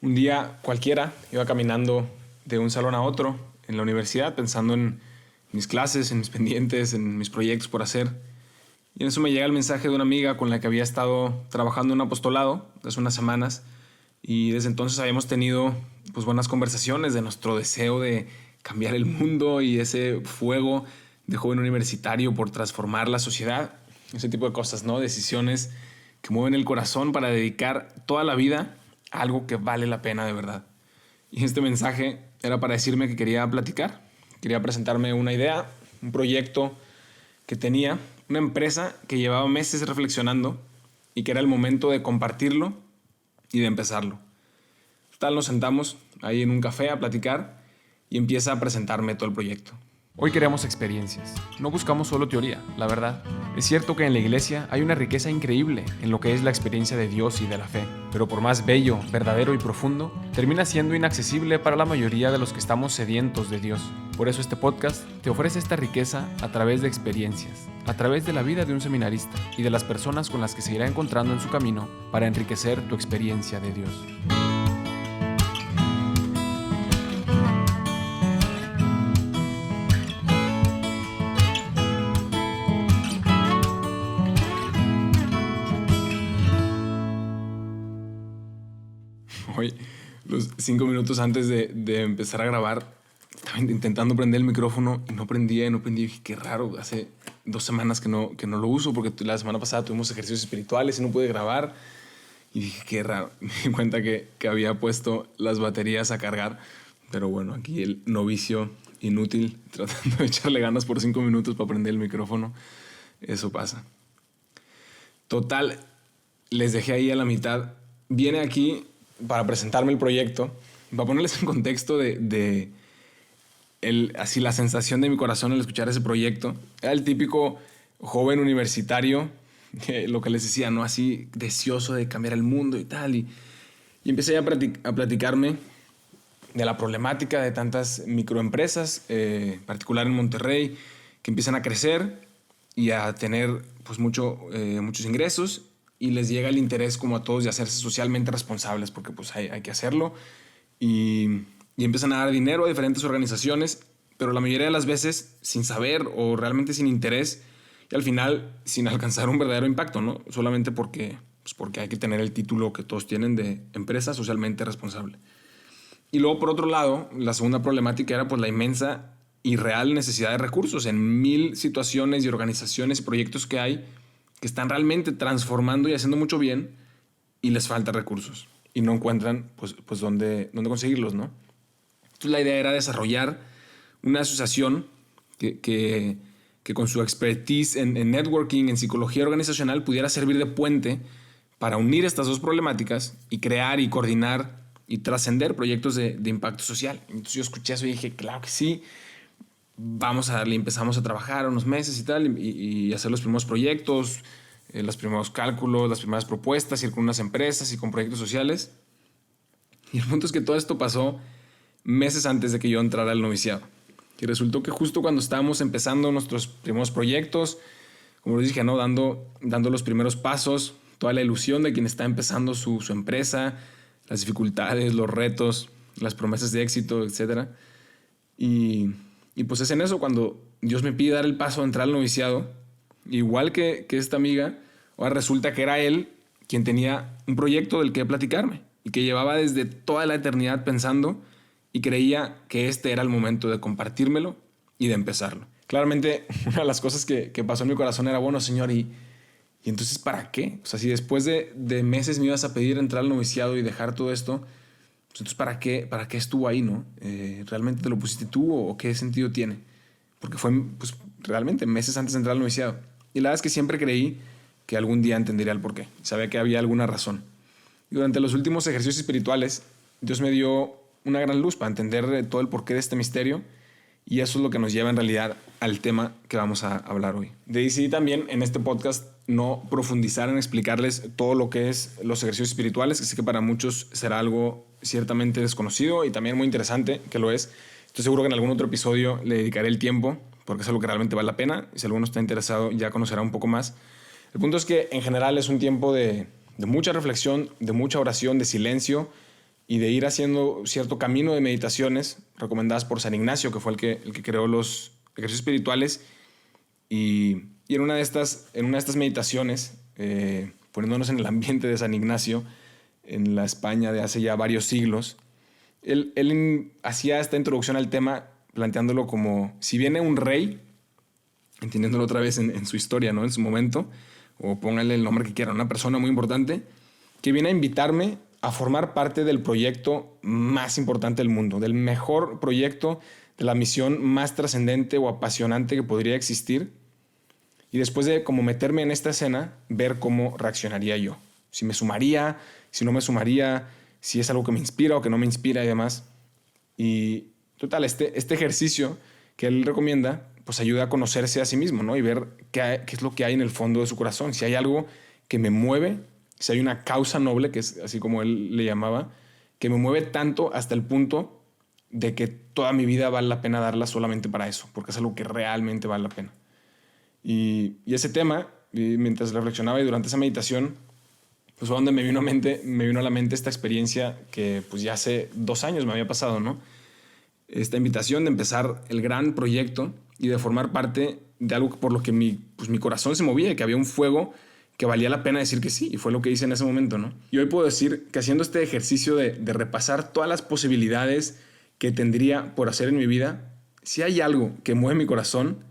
Un día cualquiera iba caminando de un salón a otro en la universidad pensando en mis clases, en mis pendientes, en mis proyectos por hacer. Y en eso me llega el mensaje de una amiga con la que había estado trabajando en un apostolado hace unas semanas y desde entonces habíamos tenido pues buenas conversaciones de nuestro deseo de cambiar el mundo y ese fuego de joven universitario por transformar la sociedad, ese tipo de cosas, ¿no? Decisiones que mueven el corazón para dedicar toda la vida a algo que vale la pena de verdad. Y este mensaje era para decirme que quería platicar, quería presentarme una idea, un proyecto que tenía, una empresa que llevaba meses reflexionando y que era el momento de compartirlo y de empezarlo. Total, nos sentamos ahí en un café a platicar y empieza a presentarme todo el proyecto. Hoy queremos experiencias, no buscamos solo teoría, la verdad. Es cierto que en la iglesia hay una riqueza increíble en lo que es la experiencia de Dios y de la fe, pero por más bello, verdadero y profundo, termina siendo inaccesible para la mayoría de los que estamos sedientos de Dios. Por eso este podcast te ofrece esta riqueza a través de experiencias, a través de la vida de un seminarista y de las personas con las que se irá encontrando en su camino para enriquecer tu experiencia de Dios. Hoy, los 5 minutos antes de empezar a grabar, estaba intentando prender el micrófono y no prendía. Y dije, qué raro, hace 2 semanas que no lo uso porque la semana pasada tuvimos ejercicios espirituales y no pude grabar. Y dije, qué raro. Me di cuenta que había puesto las baterías a cargar. Pero bueno, aquí el novicio inútil tratando de echarle ganas por 5 minutos para prender el micrófono. Eso pasa. Total, les dejé ahí a la mitad. Viene aquí para presentarme el proyecto, para ponerles en contexto de así la sensación de mi corazón al escuchar ese proyecto. Era el típico joven universitario, lo que les decía, ¿no? Así deseoso de cambiar el mundo y tal. Y empecé a platicarme de la problemática de tantas microempresas, en particular en Monterrey, que empiezan a crecer y a tener pues muchos ingresos, y les llega el interés como a todos de hacerse socialmente responsables porque pues hay que hacerlo y empiezan a dar dinero a diferentes organizaciones, pero la mayoría de las veces sin saber o realmente sin interés y al final sin alcanzar un verdadero impacto, ¿no? Solamente porque hay que tener el título que todos tienen de empresa socialmente responsable. Y luego, por otro lado, la segunda problemática era pues la inmensa y real necesidad de recursos en 1000 situaciones y organizaciones y proyectos que hay que están realmente transformando y haciendo mucho bien y les falta recursos y no encuentran pues dónde conseguirlos, ¿no? Entonces la idea era desarrollar una asociación que con su expertise en networking, en psicología organizacional, pudiera servir de puente para unir estas dos problemáticas y crear y coordinar y trascender proyectos de impacto social. Entonces yo escuché eso y dije, claro que sí, vamos a darle. Empezamos a trabajar unos meses y tal, y hacer los primeros proyectos, los primeros cálculos, las primeras propuestas, ir con unas empresas y con proyectos sociales. Y el punto es que todo esto pasó meses antes de que yo entrara al noviciado. Y resultó que justo cuando estábamos empezando nuestros primeros proyectos, como les dije, ¿no? dando los primeros pasos, toda la ilusión de quien está empezando su empresa, las dificultades, los retos, las promesas de éxito, etc. Y pues es en eso cuando Dios me pide dar el paso de entrar al noviciado, igual que esta amiga. Ahora resulta que era él quien tenía un proyecto del que platicarme y que llevaba desde toda la eternidad pensando y creía que este era el momento de compartírmelo y de empezarlo. Claramente, una de las cosas que pasó en mi corazón era, bueno, Señor, ¿y entonces para qué? O sea, si después de meses me ibas a pedir entrar al noviciado y dejar todo esto, pues entonces ¿para qué estuvo ahí, no? ¿Realmente te lo pusiste tú o qué sentido tiene? Porque fue pues, realmente meses antes de entrar al noviciado. Y la verdad es que siempre creí que algún día entendería el porqué. Sabía que había alguna razón. Y durante los últimos ejercicios espirituales, Dios me dio una gran luz para entender todo el porqué de este misterio. Y eso es lo que nos lleva en realidad al tema que vamos a hablar hoy. Decidí también en este podcast no profundizar en explicarles todo lo que es los ejercicios espirituales, que sé que para muchos será algo ciertamente desconocido y también muy interesante, que lo es. Estoy seguro que en algún otro episodio le dedicaré el tiempo, porque es algo que realmente vale la pena. Y si alguno está interesado, ya conocerá un poco más. El punto es que en general es un tiempo de mucha reflexión, de mucha oración, de silencio, y de ir haciendo cierto camino de meditaciones recomendadas por San Ignacio, que fue el que creó los ejercicios espirituales. Y en una de estas meditaciones, poniéndonos en el ambiente de San Ignacio, en la España de hace ya varios siglos, él hacía esta introducción al tema planteándolo como si viene un rey, entendiéndolo otra vez en su historia, ¿no? En su momento, o póngale el nombre que quiera, una persona muy importante, que viene a invitarme a formar parte del proyecto más importante del mundo, del mejor proyecto, de la misión más trascendente o apasionante que podría existir. Y después de como meterme en esta escena, ver cómo reaccionaría yo. Si me sumaría, si no me sumaría, si es algo que me inspira o que no me inspira y demás. Y total, este ejercicio que él recomienda, pues ayuda a conocerse a sí mismo, ¿no? Y ver qué es lo que hay en el fondo de su corazón. Si hay algo que me mueve, si hay una causa noble, que es así como él le llamaba, que me mueve tanto hasta el punto de que toda mi vida vale la pena darla solamente para eso, porque es algo que realmente vale la pena. Y ese tema, mientras reflexionaba y durante esa meditación, pues fue donde me vino a la mente esta experiencia que pues ya hace 2 años me había pasado, ¿no? Esta invitación de empezar el gran proyecto y de formar parte de algo por lo que mi corazón se movía, que había un fuego que valía la pena decir que sí, y fue lo que hice en ese momento, ¿no? Y hoy puedo decir que haciendo este ejercicio de repasar todas las posibilidades que tendría por hacer en mi vida, si hay algo que mueve mi corazón,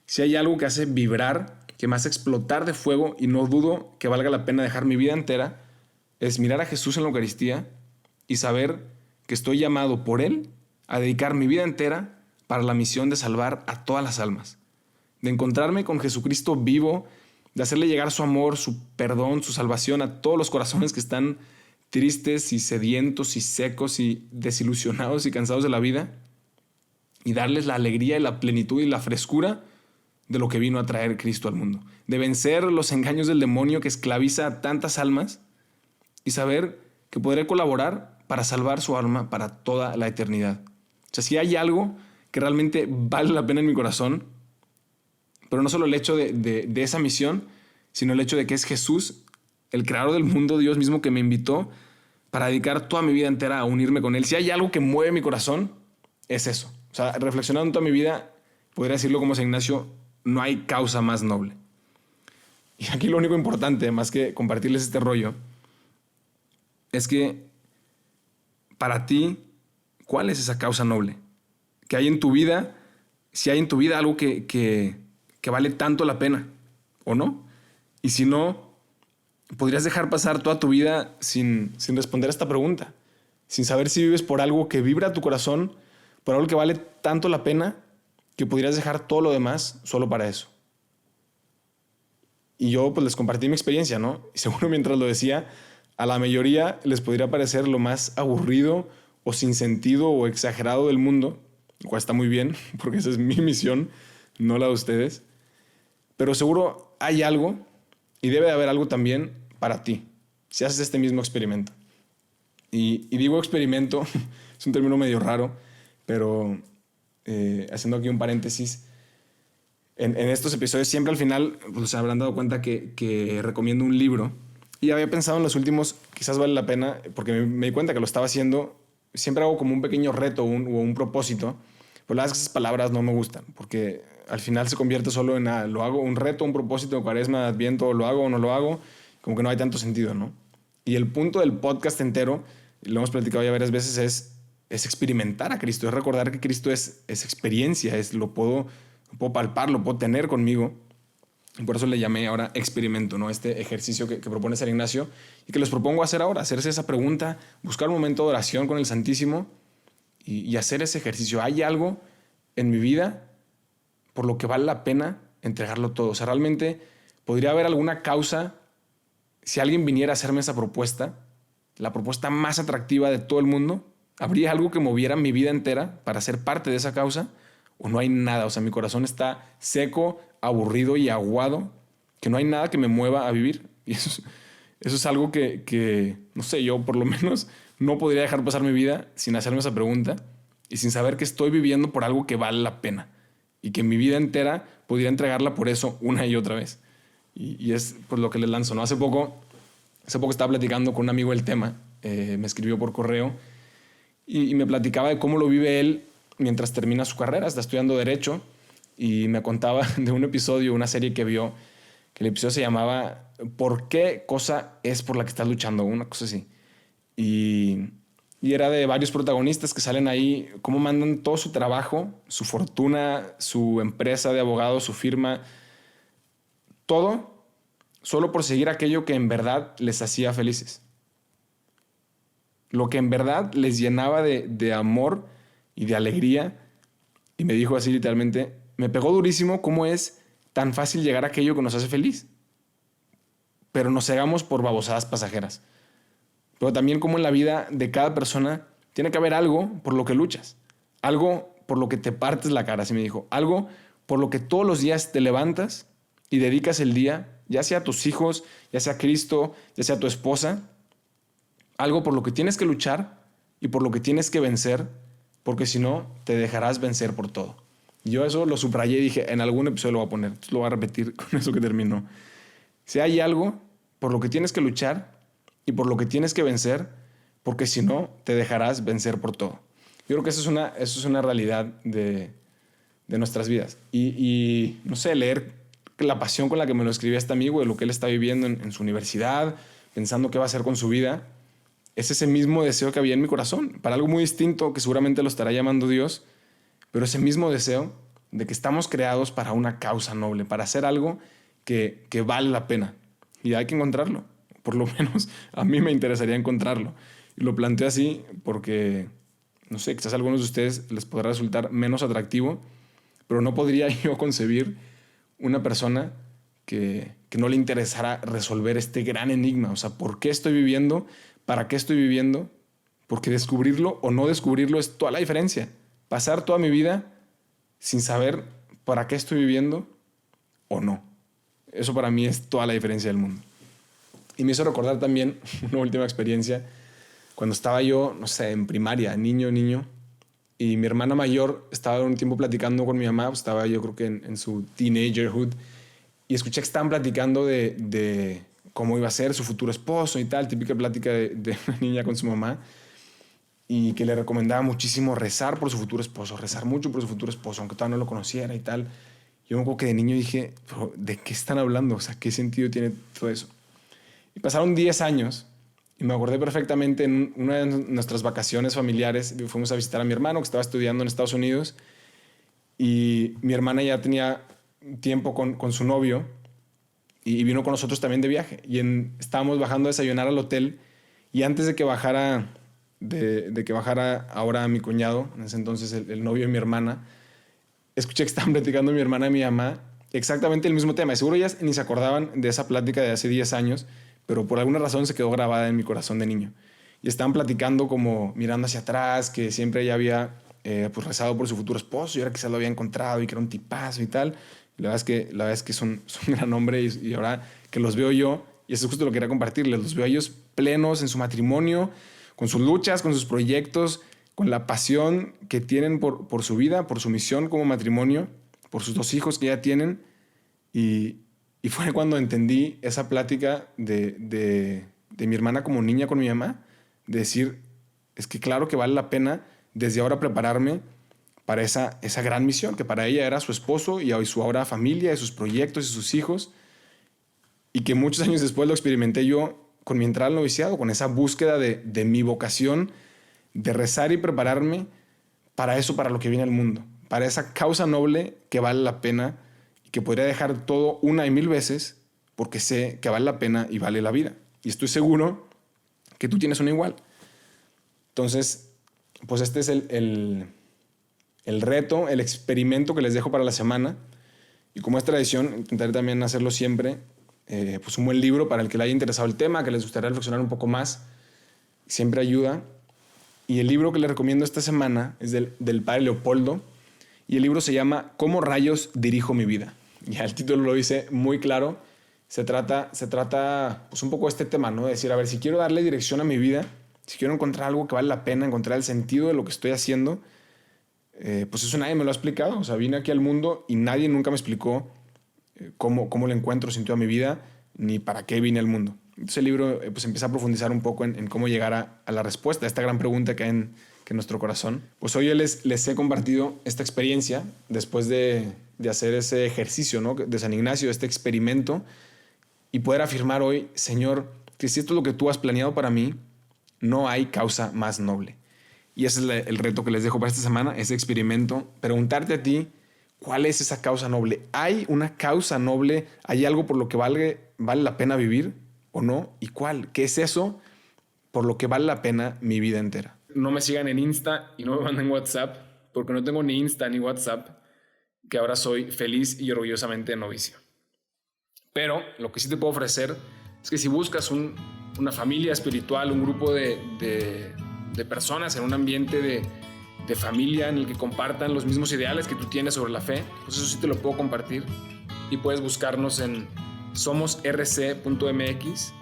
si hay algo que hace vibrar, que me hace explotar de fuego y no dudo que valga la pena dejar mi vida entera, es mirar a Jesús en la Eucaristía y saber que estoy llamado por Él a dedicar mi vida entera para la misión de salvar a todas las almas, de encontrarme con Jesucristo vivo, de hacerle llegar su amor, su perdón, su salvación a todos los corazones que están tristes y sedientos y secos y desilusionados y cansados de la vida, y darles la alegría y la plenitud y la frescura de lo que vino a traer Cristo al mundo, de vencer los engaños del demonio que esclaviza a tantas almas y saber que podré colaborar para salvar su alma para toda la eternidad. O sea, si hay algo que realmente vale la pena en mi corazón, pero no solo el hecho de esa misión, sino el hecho de que es Jesús, el creador del mundo, Dios mismo, que me invitó para dedicar toda mi vida entera a unirme con Él. Si hay algo que mueve mi corazón, es eso. O sea, reflexionando toda mi vida, podría decirlo como San Ignacio, no hay causa más noble. Y aquí lo único importante, más que compartirles este rollo, es que para ti, ¿cuál es esa causa noble? Que hay en tu vida, si hay en tu vida algo que vale tanto la pena, ¿o no? Y si no, podrías dejar pasar toda tu vida sin responder a esta pregunta, sin saber si vives por algo que vibra tu corazón, por algo que vale tanto la pena, que podrías dejar todo lo demás solo para eso. Y yo pues les compartí mi experiencia, ¿no? Y seguro mientras lo decía, a la mayoría les podría parecer lo más aburrido o sin sentido o exagerado del mundo, lo cual está muy bien, porque esa es mi misión, no la de ustedes. Pero seguro hay algo, y debe de haber algo también para ti, si haces este mismo experimento. Y digo experimento, es un término medio raro, pero haciendo aquí un paréntesis, en estos episodios siempre al final pues, se habrán dado cuenta que recomiendo un libro. Y había pensado en los últimos, quizás vale la pena, porque me di cuenta que lo estaba haciendo, siempre hago como un pequeño reto o un propósito, pero la verdad es que esas palabras no me gustan, porque al final se convierte solo en lo hago, un reto, un propósito de Cuaresma, Adviento, lo hago o no lo hago, como que no hay tanto sentido, ¿no? Y el punto del podcast entero, lo hemos platicado ya varias veces, es experimentar a Cristo, es recordar que Cristo es experiencia, lo puedo palpar, lo puedo tener conmigo. Y por eso le llamé ahora experimento, ¿no? Este ejercicio que propone San Ignacio y que les propongo hacer ahora, hacerse esa pregunta, buscar un momento de oración con el Santísimo y hacer ese ejercicio. ¿Hay algo en mi vida por lo que vale la pena entregarlo todo? O sea, realmente podría haber alguna causa, si alguien viniera a hacerme esa propuesta, la propuesta más atractiva de todo el mundo, ¿habría algo que moviera mi vida entera para ser parte de esa causa? ¿O no hay nada? O sea, mi corazón está seco, aburrido y aguado, que no hay nada que me mueva a vivir. Y eso es algo que, no sé, yo por lo menos no podría dejar pasar mi vida sin hacerme esa pregunta y sin saber que estoy viviendo por algo que vale la pena y que mi vida entera podría entregarla por eso una y otra vez. Y es pues lo que les lanzo, ¿no? Hace poco estaba platicando con un amigo del tema, me escribió por correo y me platicaba de cómo lo vive él mientras termina su carrera. Está estudiando Derecho y me contaba de un episodio, una serie que vio, que el episodio se llamaba ¿Por qué cosa es por la que estás luchando? Una cosa así. Y era de varios protagonistas que salen ahí, cómo mandan todo su trabajo, su fortuna, su empresa de abogados, su firma, todo solo por seguir aquello que en verdad les hacía felices. Lo que en verdad les llenaba de amor y de alegría. Y me dijo así literalmente, me pegó durísimo cómo es tan fácil llegar a aquello que nos hace feliz. Pero nos cegamos por babosadas pasajeras. Pero también como en la vida de cada persona tiene que haber algo por lo que luchas. Algo por lo que te partes la cara, así me dijo. Algo por lo que todos los días te levantas y dedicas el día, ya sea a tus hijos, ya sea a Cristo, ya sea a tu esposa. Algo por lo que tienes que luchar y por lo que tienes que vencer, porque si no, te dejarás vencer por todo. Y yo eso lo subrayé y dije, en algún episodio lo voy a poner. Entonces lo voy a repetir con eso que terminó. Si hay algo por lo que tienes que luchar y por lo que tienes que vencer, porque si no, te dejarás vencer por todo. Yo creo que eso es una realidad de nuestras vidas. Y no sé, leer la pasión con la que me lo escribía este amigo, de lo que él está viviendo en su universidad, pensando qué va a hacer con su vida, es ese mismo deseo que había en mi corazón, para algo muy distinto que seguramente lo estará llamando Dios, pero ese mismo deseo de que estamos creados para una causa noble, para hacer algo que vale la pena. Y hay que encontrarlo. Por lo menos a mí me interesaría encontrarlo. Y lo planteo así porque, no sé, quizás a algunos de ustedes les podrá resultar menos atractivo, pero no podría yo concebir una persona que no le interesara resolver este gran enigma. O sea, ¿por qué estoy viviendo? ¿Para qué estoy viviendo? Porque descubrirlo o no descubrirlo es toda la diferencia. Pasar toda mi vida sin saber para qué estoy viviendo o no. Eso para mí es toda la diferencia del mundo. Y me hizo recordar también una última experiencia cuando estaba yo, no sé, en primaria, niño, y mi hermana mayor estaba un tiempo platicando con mi mamá, pues estaba yo creo que en su teenagerhood, y escuché que estaban platicando de cómo iba a ser su futuro esposo y tal, típica plática de una niña con su mamá, y que le recomendaba muchísimo rezar por su futuro esposo, rezar mucho por su futuro esposo, aunque todavía no lo conociera y tal. Yo me acuerdo que de niño dije, ¿de qué están hablando? O sea, ¿qué sentido tiene todo eso? Y pasaron 10 años y me acordé perfectamente en una de nuestras vacaciones familiares. Fuimos a visitar a mi hermano que estaba estudiando en Estados Unidos y mi hermana ya tenía tiempo con su novio y vino con nosotros también de viaje. Y estábamos bajando a desayunar al hotel y antes de que bajara, de que bajara ahora mi cuñado, en ese entonces el novio de mi hermana, escuché que estaban platicando mi hermana y mi mamá exactamente el mismo tema. Y seguro ya ni se acordaban de esa plática de hace 10 años, pero por alguna razón se quedó grabada en mi corazón de niño. Y estaban platicando como mirando hacia atrás, que siempre ella había pues rezado por su futuro esposo y ahora quizás lo había encontrado y que era un tipazo y tal. Y la verdad es que son un gran hombre y ahora que los veo yo, y eso es justo lo que quería compartirles, los veo a ellos plenos en su matrimonio, con sus luchas, con sus proyectos, con la pasión que tienen por su vida, por su misión como matrimonio, por sus 2 hijos que ya tienen. Y fue cuando entendí esa plática de mi hermana como niña con mi mamá, de decir, es que claro que vale la pena desde ahora prepararme para esa gran misión, que para ella era su esposo y su ahora familia, y sus proyectos y sus hijos, y que muchos años después lo experimenté yo con mi entrada al noviciado, con esa búsqueda de mi vocación, de rezar y prepararme para eso, para lo que viene al mundo, para esa causa noble que vale la pena y que podría dejar todo 1 y 1000 veces porque sé que vale la pena y vale la vida. Y estoy seguro que tú tienes una igual. Entonces, pues este es el reto, el experimento que les dejo para la semana. Y como es tradición, intentaré también hacerlo siempre, pues un buen libro para el que le haya interesado el tema, que les gustaría reflexionar un poco más. Siempre ayuda. Y el libro que les recomiendo esta semana es del padre Leopoldo. Y el libro se llama ¿Cómo rayos dirijo mi vida? Ya el título lo dice muy claro. Se trata pues un poco de este tema, ¿no? De decir, a ver, si quiero darle dirección a mi vida, si quiero encontrar algo que vale la pena, encontrar el sentido de lo que estoy haciendo, pues eso nadie me lo ha explicado. O sea, vine aquí al mundo y nadie nunca me explicó cómo le encuentro sentido a mi vida, ni para qué vine al mundo. Entonces el libro pues empieza a profundizar un poco en cómo llegar a la respuesta a esta gran pregunta que que nuestro corazón. Pues hoy les he compartido esta experiencia después de hacer ese ejercicio, ¿no?, de San Ignacio, este experimento, y poder afirmar hoy, Señor, que si esto es lo que tú has planeado para mí, no hay causa más noble. Y ese es el reto que les dejo para esta semana, ese experimento. Preguntarte a ti, ¿cuál es esa causa noble? ¿Hay una causa noble? ¿Hay algo por lo que vale la pena vivir o no? ¿Y cuál? ¿Qué es eso por lo que vale la pena mi vida entera? No me sigan en Insta y no me manden WhatsApp, porque no tengo ni Insta ni WhatsApp, que ahora soy feliz y orgullosamente novicio. Pero lo que sí te puedo ofrecer es que si buscas una familia espiritual, un grupo de personas en un ambiente de familia en el que compartan los mismos ideales que tú tienes sobre la fe, pues eso sí te lo puedo compartir. Y puedes buscarnos en somosrc.mx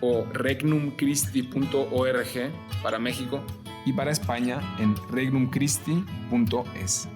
o regnumchristi.org para México, y para España en regnumchristi.es.